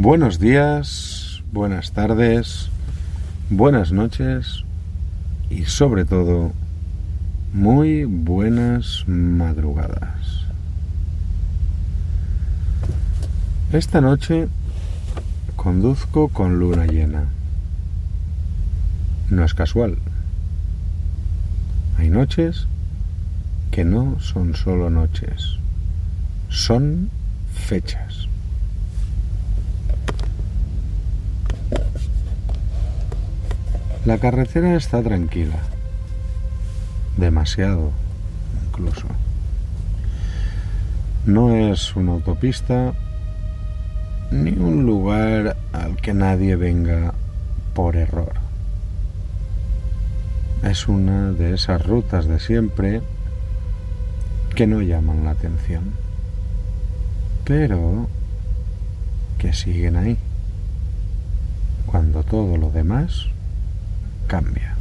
Buenos días, buenas tardes, buenas noches y sobre todo muy buenas madrugadas. Esta noche conduzco con luna llena. No es casual. Hay noches que no son solo noches, son fechas. La carretera está tranquila, demasiado incluso. No es una autopista ni un lugar al que nadie venga por error. Es una de esas rutas de siempre que no llaman la atención, pero que siguen ahí, cuando todo lo demás cambia.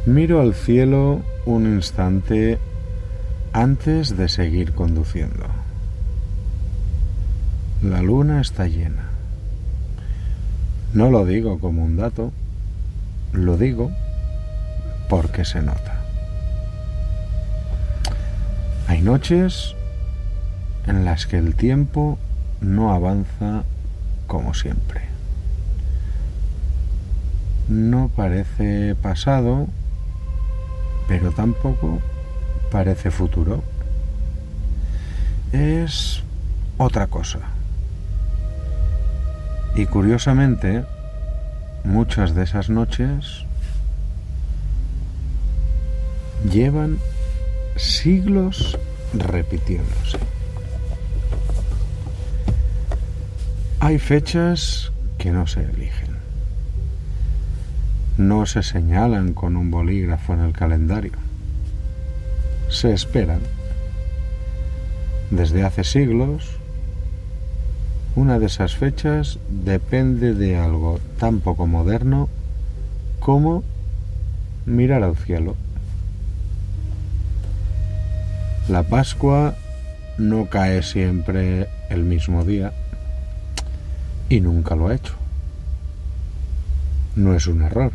Miro al cielo un instante antes de seguir conduciendo. La luna está llena. No lo digo como un dato, lo digo porque se nota. Hay noches en las que el tiempo no avanza como siempre. No parece pasado, pero tampoco parece futuro. Es otra cosa. Y curiosamente, muchas de esas noches llevan siglos repitiéndose. Hay fechas que no se eligen. No se señalan con un bolígrafo en el calendario. Se esperan. Desde hace siglos, una de esas fechas depende de algo tan poco moderno como mirar al cielo. La Pascua no cae siempre el mismo día y nunca lo ha hecho. No es un error.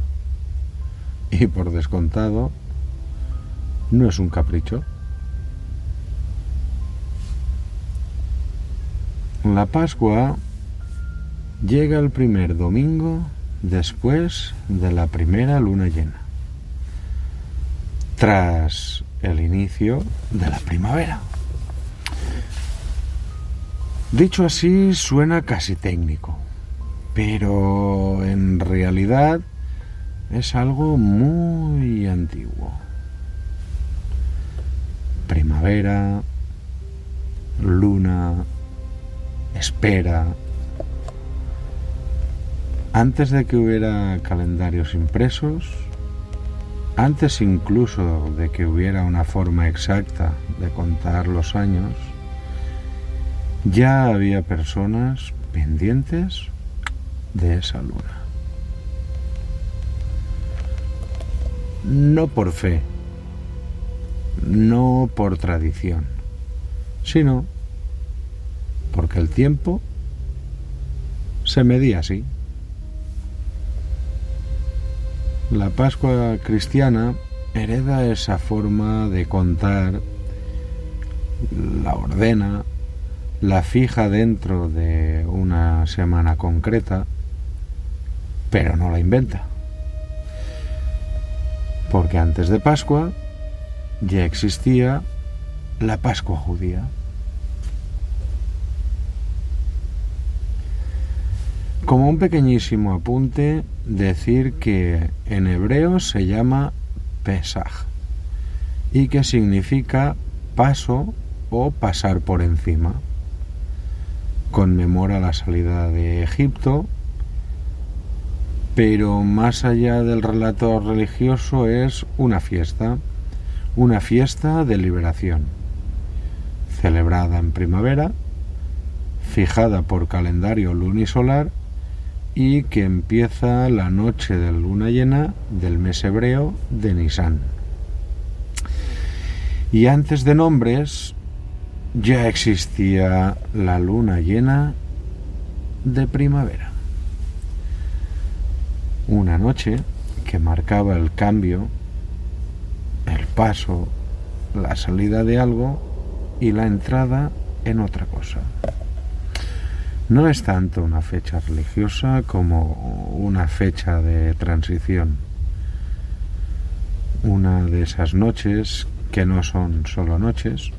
Y por descontado, no es un capricho. La Pascua llega el primer domingo después de la primera luna llena, tras el inicio de la primavera. Dicho así, suena casi técnico, pero en realidad es algo muy antiguo. Primavera, luna, espera. Antes de que hubiera calendarios impresos, antes incluso de que hubiera una forma exacta de contar los años, ya había personas pendientes de esa luna. No por fe, no por tradición, sino porque el tiempo se medía así. La Pascua cristiana hereda esa forma de contar, la ordena, la fija dentro de una semana concreta, pero no la inventa. Porque antes de Pascua ya existía la Pascua judía. Como un pequeñísimo apunte, decir que en hebreo se llama Pesaj y que significa paso o pasar por encima. Conmemora la salida de Egipto, pero más allá del relato religioso es una fiesta de liberación, celebrada en primavera, fijada por calendario lunisolar y que empieza la noche de luna llena del mes hebreo de Nisán. Y antes de nombres, ya existía la luna llena de primavera. Una noche que marcaba el cambio, el paso, la salida de algo y la entrada en otra cosa. No es tanto una fecha religiosa como una fecha de transición. Una de esas noches que no son solo noches,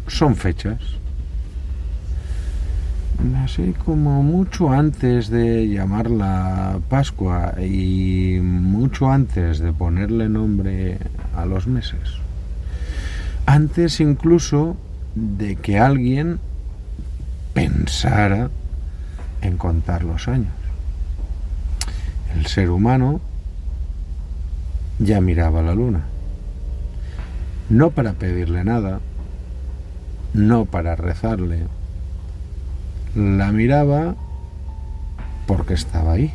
son fechas. Así como mucho antes de llamarla Pascua y mucho antes de ponerle nombre a los meses. Antes incluso de que alguien pensara en contar los años. El ser humano ya miraba la luna. No para pedirle nada, no para rezarle. La miraba porque estaba ahí.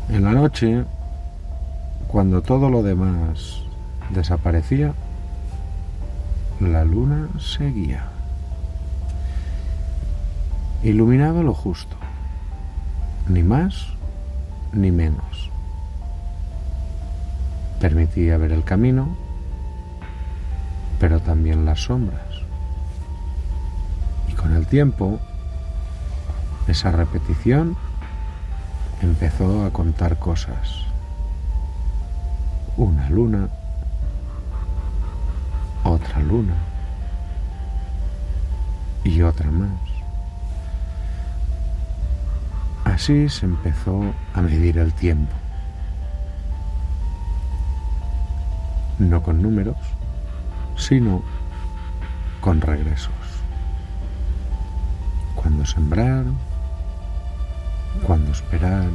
En la noche, cuando todo lo demás desaparecía, la luna seguía. Iluminaba lo justo, ni más ni menos. Permitía ver el camino, pero también las sombras. Y con el tiempo, esa repetición empezó a contar cosas. Una luna, otra luna y otra más. Así se empezó a medir el tiempo. No con números, sino con regresos. Cuándo sembrar, cuándo esperar,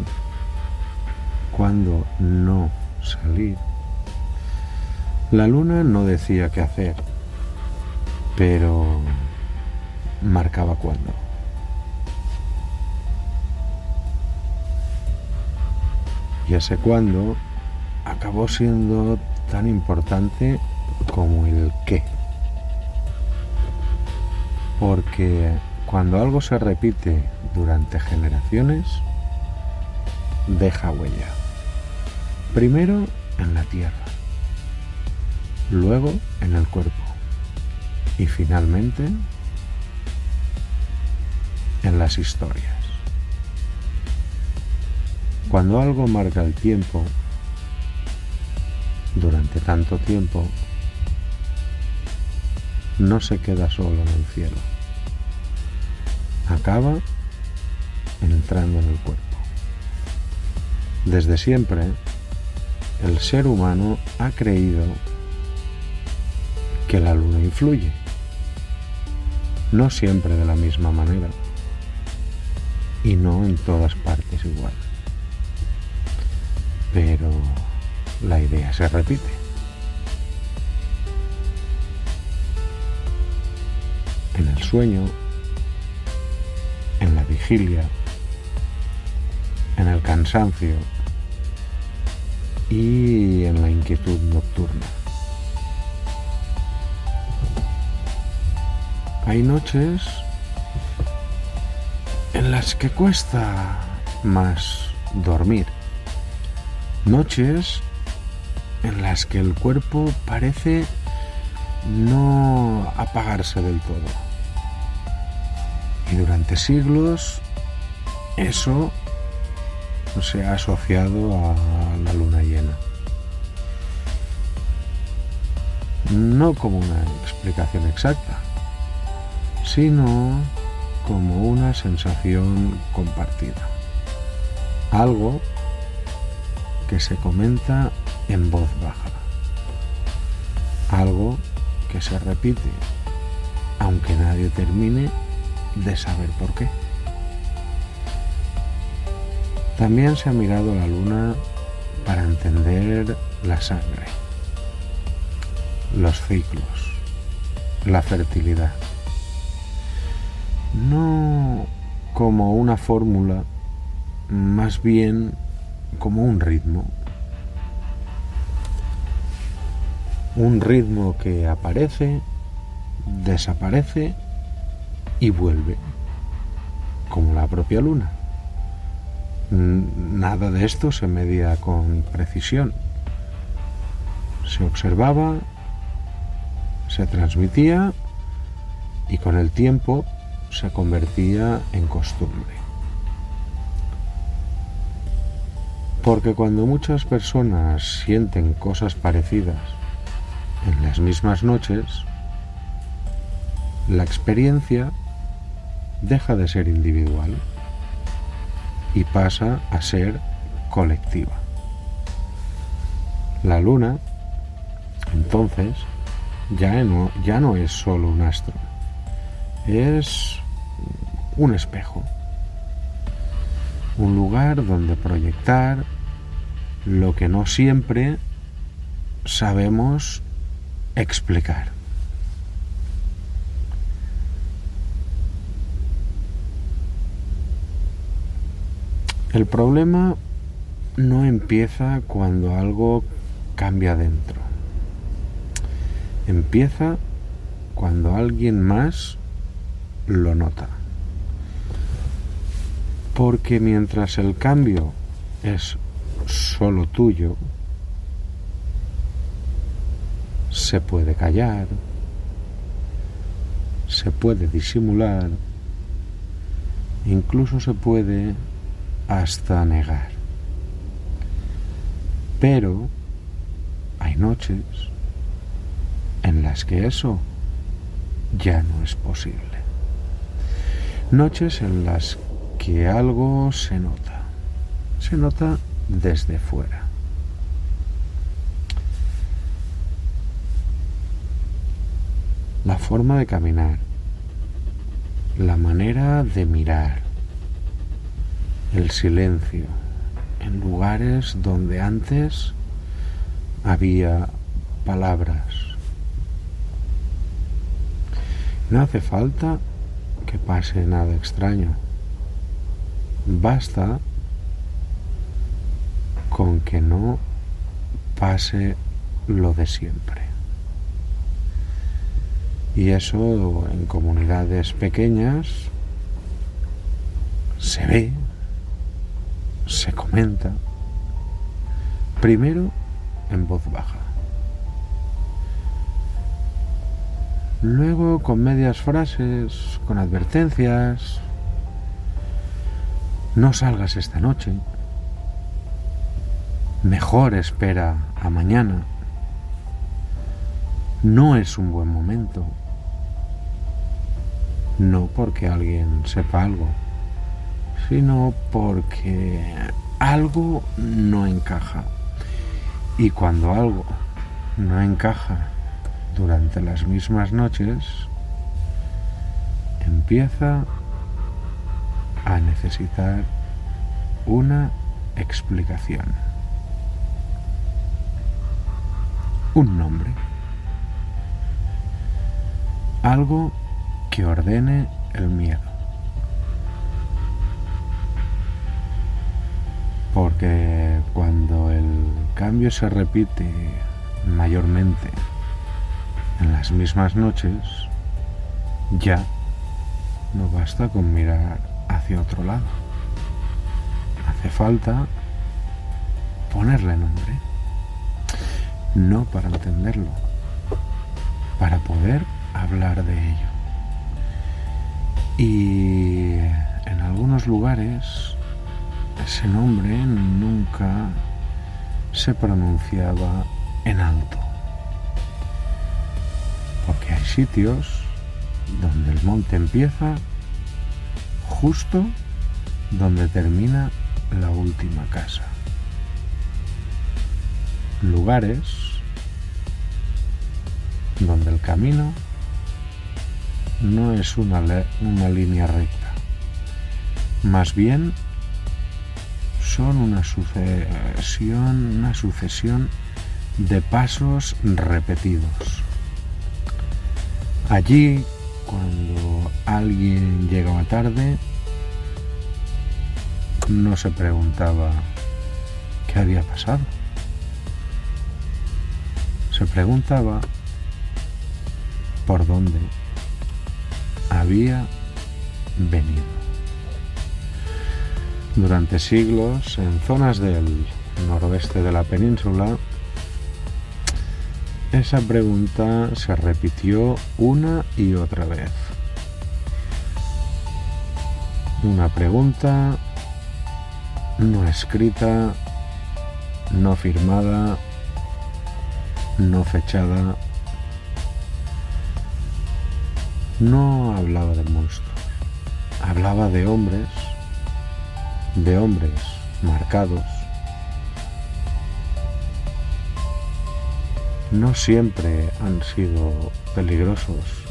cuándo no salir. La luna no decía qué hacer, pero marcaba cuándo. Y ese cuándo acabó siendo tan importante como el qué. Porque cuando algo se repite durante generaciones, deja huella. Primero en la tierra, luego en el cuerpo y finalmente en las historias. Cuando algo marca el tiempo, durante tanto tiempo, no se queda solo en el cielo. Acaba entrando en el cuerpo. Desde siempre, el ser humano ha creído que la luna influye. No siempre de la misma manera y no en todas partes igual. Pero la idea se repite. En el sueño, en la vigilia, en el cansancio y en la inquietud nocturna. Hay noches en las que cuesta más dormir. Noches en las que el cuerpo parece no apagarse del todo. Y durante siglos eso se ha asociado a la luna llena. No como una explicación exacta, sino como una sensación compartida. Algo que se comenta en voz baja. Algo que se repite, aunque nadie termine de saber por qué. También se ha mirado la luna para entender la sangre, los ciclos, la fertilidad. No como una fórmula, más bien como un ritmo. Un ritmo que aparece, desaparece y vuelve, como la propia luna. Nada de esto se medía con precisión. Se observaba, se transmitía y con el tiempo se convertía en costumbre. Porque cuando muchas personas sienten cosas parecidas en las mismas noches, la experiencia deja de ser individual y pasa a ser colectiva. La luna, entonces, ya no es solo un astro, es un espejo, un lugar donde proyectar lo que no siempre sabemos explicar. El problema no empieza cuando algo cambia dentro. Empieza cuando alguien más lo nota. Porque mientras el cambio es solo tuyo, se puede callar, se puede disimular, incluso se puede hasta negar. Pero hay noches en las que eso ya no es posible. Noches en las que algo se nota desde fuera. La forma de caminar, la manera de mirar, el silencio en lugares donde antes había palabras. No hace falta que pase nada extraño. Basta con que no pase lo de siempre. Y eso en comunidades pequeñas se ve, se comenta, primero en voz baja, luego con medias frases, con advertencias: no salgas esta noche, mejor espera a mañana, no es un buen momento. No porque alguien sepa algo, sino porque algo no encaja. Y cuando algo no encaja durante las mismas noches, empieza a necesitar una explicación, un nombre, algo que ordene el miedo. Porque cuando el cambio se repite mayormente en las mismas noches, ya no basta con mirar hacia otro lado. Hace falta ponerle nombre. No para entenderlo, para poder hablar de ello. Y en algunos lugares ese nombre nunca se pronunciaba en alto, porque hay sitios donde el monte empieza justo donde termina la última casa. Lugares donde el camino no es una línea recta, más bien son una sucesión de pasos repetidos. Allí, cuando alguien llegaba tarde, no se preguntaba qué había pasado. se preguntaba por dónde había venido. Durante siglos, en zonas del noroeste de la península, esa pregunta se repitió una y otra vez. Una pregunta no escrita, no firmada, no fechada. No hablaba de monstruos, hablaba de hombres marcados. No siempre han sido peligrosos,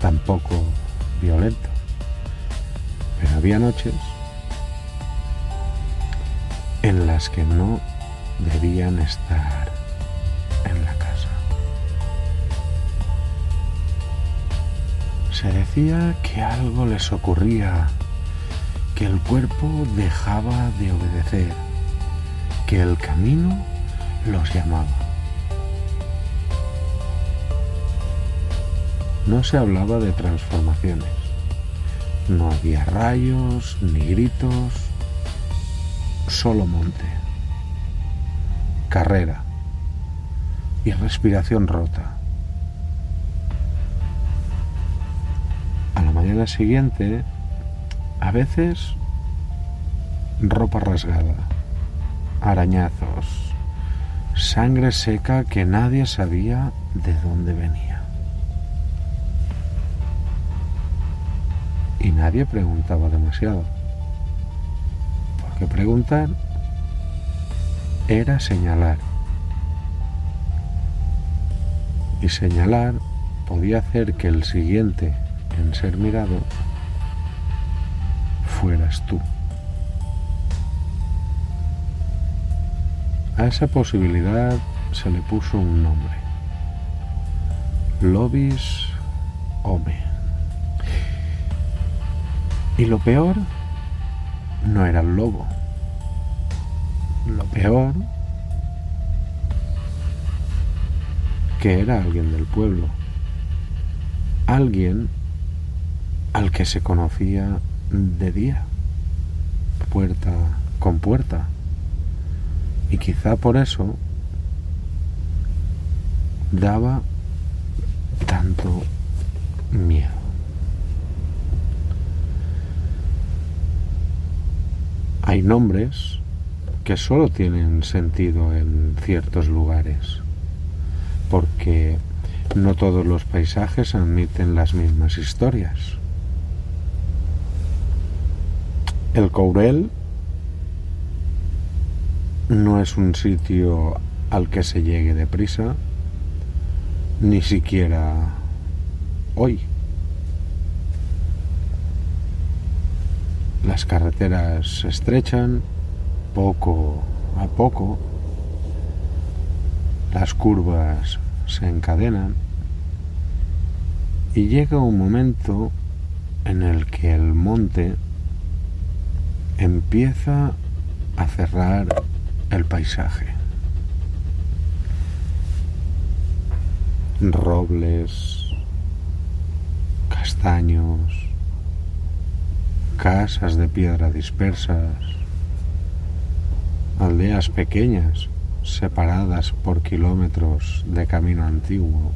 tampoco violentos, pero había noches en las que no debían estar en la casa. Se decía que algo les ocurría, que el cuerpo dejaba de obedecer, que el camino los llamaba. No se hablaba de transformaciones, no había rayos ni gritos, solo monte, carrera y respiración rota. A la mañana siguiente, a veces ropa rasgada, arañazos, sangre seca que nadie sabía de dónde venía. Y nadie preguntaba demasiado, porque preguntar era señalar. Y señalar podía hacer que el siguiente en ser mirado fueras tú. A esa posibilidad se le puso un nombre: Lobis Home. Y lo peor no era el lobo. Lo peor que era alguien del pueblo, alguien al que se conocía de día, puerta con puerta, y quizá por eso daba tanto miedo. Hay nombres que solo tienen sentido en ciertos lugares, porque no todos los paisajes admiten las mismas historias. El Courel no es un sitio al que se llegue deprisa, ni siquiera hoy. Las carreteras se estrechan poco a poco, las curvas se encadenan y llega un momento en el que el monte empieza a cerrar el paisaje. Robles, castaños, casas de piedra dispersas, aldeas pequeñas separadas por kilómetros de camino antiguo.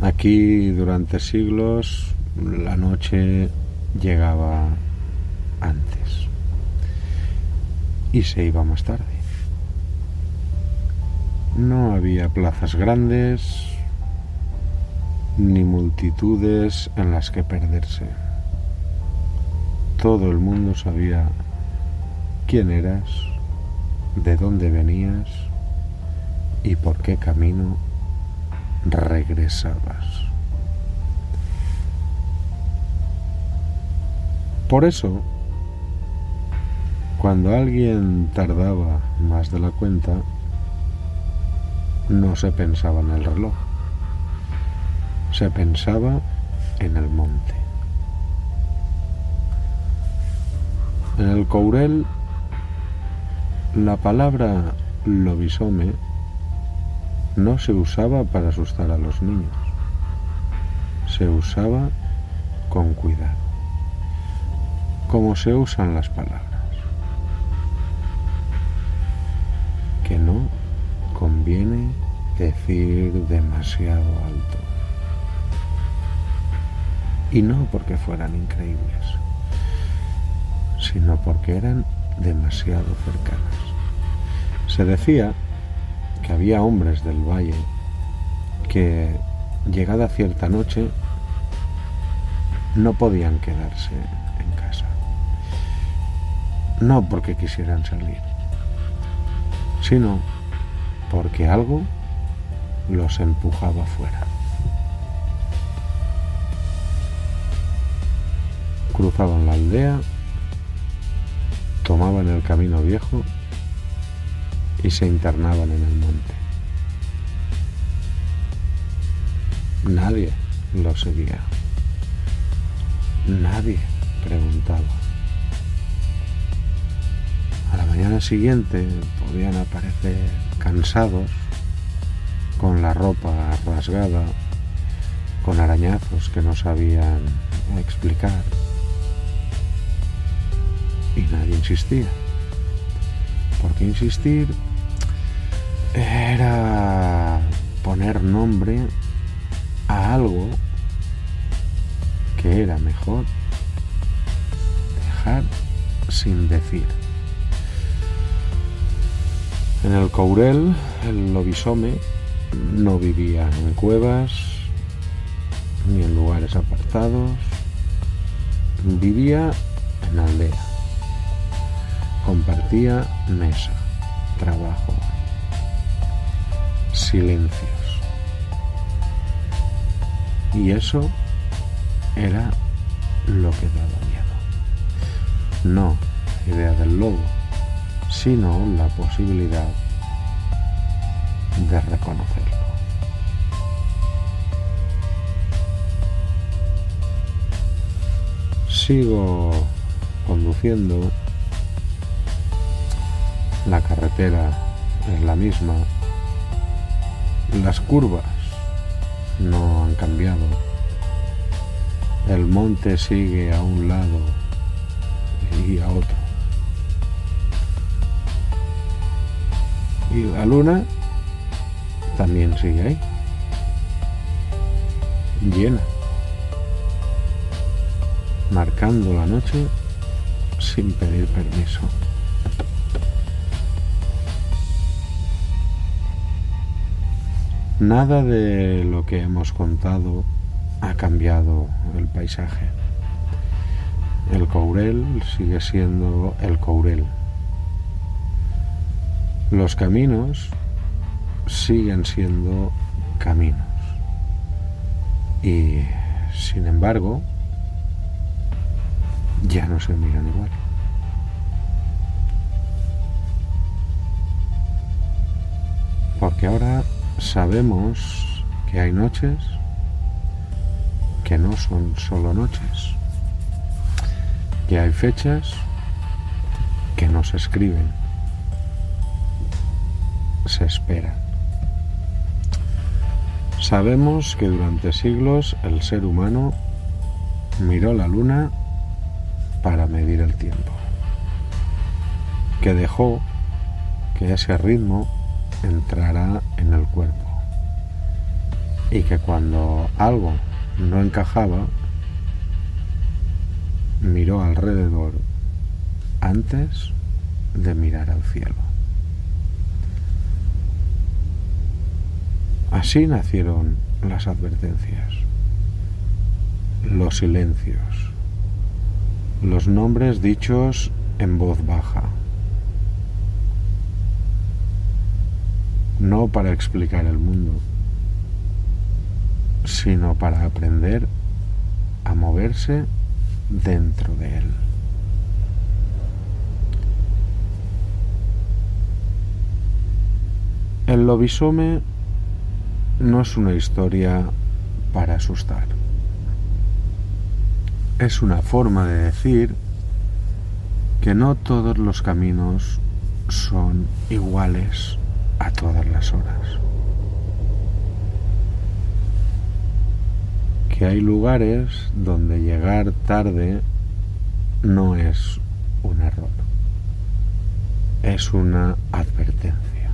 Aquí durante siglos la noche llegaba antes y se iba más tarde. No había plazas grandes ni multitudes en las que perderse. Todo el mundo sabía quién eras, de dónde venías y por qué camino regresabas. Por eso, cuando alguien tardaba más de la cuenta, no se pensaba en el reloj, se pensaba en el monte. En el Courel, la palabra lobisome no se usaba para asustar a los niños, se usaba con cuidado, como se usan las palabras, que no conviene decir demasiado alto, y no porque fueran increíbles, sino porque eran demasiado cercanas. Se decía que había hombres del valle que, llegada cierta noche, no podían quedarse en casa, no porque quisieran salir, sino porque algo los empujaba fuera. Cruzaban la aldea, tomaban el camino viejo y se internaban en el monte. Nadie los seguía. Nadie preguntaba. A la mañana siguiente podían aparecer cansados, con la ropa rasgada, con arañazos que no sabían explicar. Y nadie insistía. Porque insistir era poner nombre a algo que era mejor dejar sin decir. En el Courel, el lobisome no vivía en cuevas ni en lugares apartados, vivía en aldea, compartía mesa, trabajo, silencios, y eso era lo que daba miedo. No la idea del lobo, sino la posibilidad de reconocerlo. Sigo conduciendo, la carretera es la misma, las curvas no han cambiado, el monte sigue a un lado y a otro, y la luna también sigue ahí, llena, marcando la noche sin pedir permiso. Nada de lo que hemos contado ha cambiado el paisaje. El Courel sigue siendo el Courel. Los caminos siguen siendo caminos. Y, sin embargo, ya no se miran igual. Porque ahora sabemos que hay noches que no son solo noches, que hay fechas que no se escriben, se esperan. Sabemos que durante siglos el ser humano miró la luna para medir el tiempo, que dejó que ese ritmo entrará en el cuerpo y que cuando algo no encajaba, miró alrededor antes de mirar al cielo. Así nacieron las advertencias, los silencios, los nombres dichos en voz baja, no para explicar el mundo, sino para aprender a moverse dentro de él. El lobisome no es una historia para asustar. Es una forma de decir que no todos los caminos son iguales a todas las horas. Que hay lugares donde llegar tarde no es un error, es una advertencia.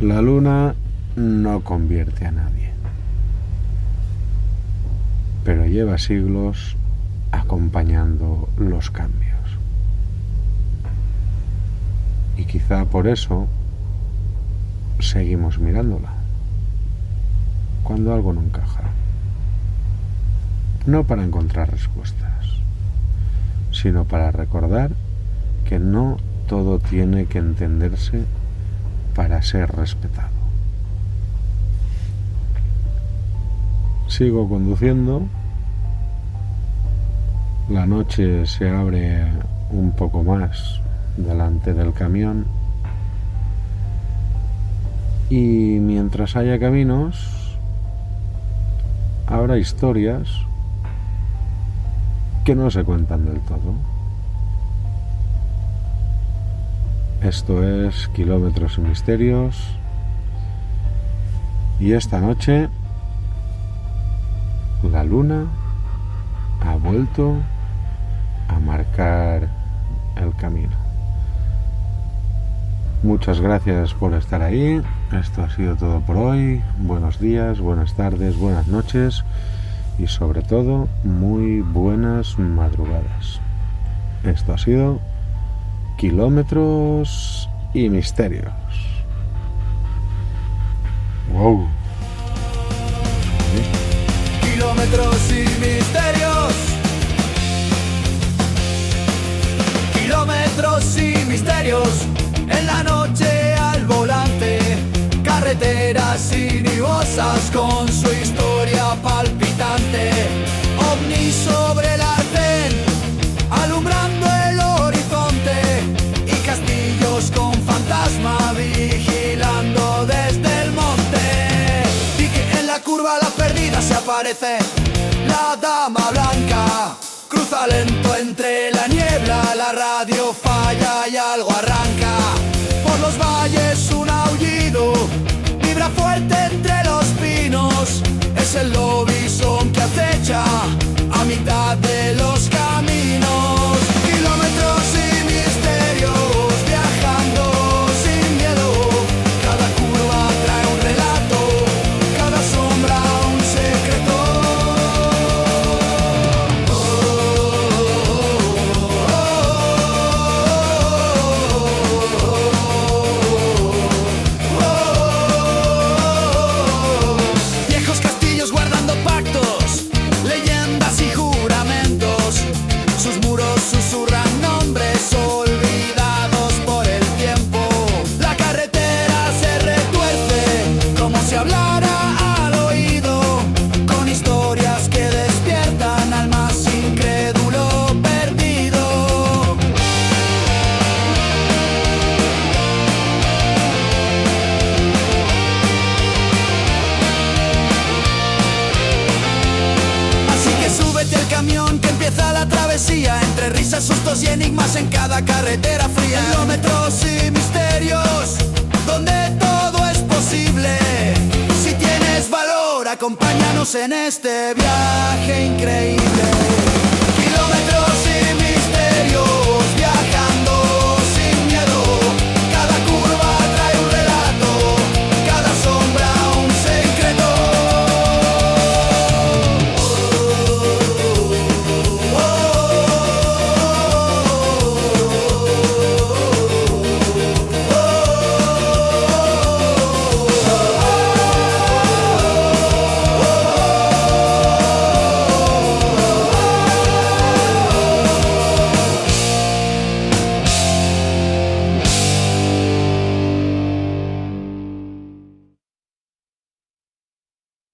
La luna no convierte a nadie, pero lleva siglos acompañando los cambios. Y quizá por eso seguimos mirándola cuando algo no encaja. No para encontrar respuestas, sino para recordar que no todo tiene que entenderse para ser respetado. Sigo conduciendo. La noche se abre un poco más delante del camión. Y mientras haya caminos, habrá historias que no se cuentan del todo. Esto es Kilómetros y Misterios. Y esta noche la luna ha vuelto a marcar el camino. Muchas gracias por estar ahí. Esto ha sido todo por hoy. Buenos días, buenas tardes, buenas noches y sobre todo muy buenas madrugadas. Esto ha sido Kilómetros y Misterios. Wow. Kilómetros y misterios. Kilómetros y misterios. En la noche al volante, carreteras sinuosas con su historia palpitante. Ovnis sobre el arcén, alumbrando el horizonte, y castillos con fantasma vigilando desde el monte. Y que en la curva la perdida se aparece la dama blanca. Cruza lento entre la niebla, la radio falla y algo arranca. Por los valles un aullido vibra fuerte entre los pinos. Es el lobizón que acecha a mitad de los caminos. Kilómetros y misterios, viajando sin miedo. Cada curva trae un relato, cada sombra un secreto. Viejos castillos guardando pactos, leyendas y juramentos. Sus muros susurran nombres olvidados por el tiempo. La carretera se retuerce como si hablara al oído, con historias que despiertan al más incrédulo perdido. Así que súbete al camión que empieza la travesía, entre risas, sustos y enigmas en cada carretera fría. Kilómetros y misterios, donde todo es posible. Si tienes valor, acompáñanos en este viaje increíble.